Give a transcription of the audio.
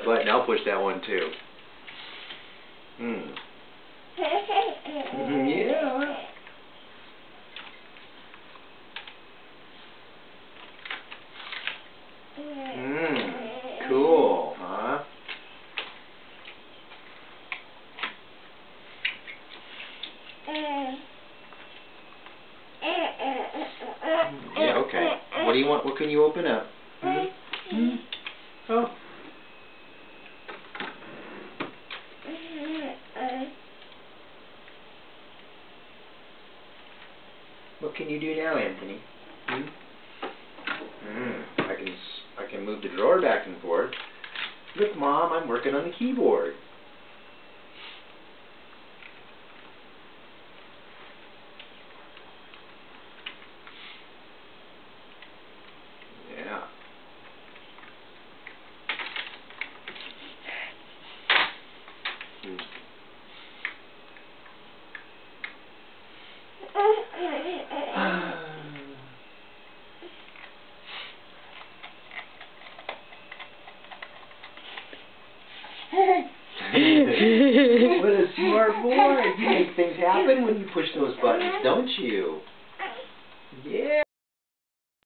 Button, I'll push that one too. Yeah. Cool, huh? Yeah, okay. What do you want? What can you open up? Oh. What can you do now, Anthony? I can move the drawer back and forth. Look, Mom, I'm working on the keyboard. Yeah. What a smart boy. You make things happen when you push those buttons, don't you? Yeah.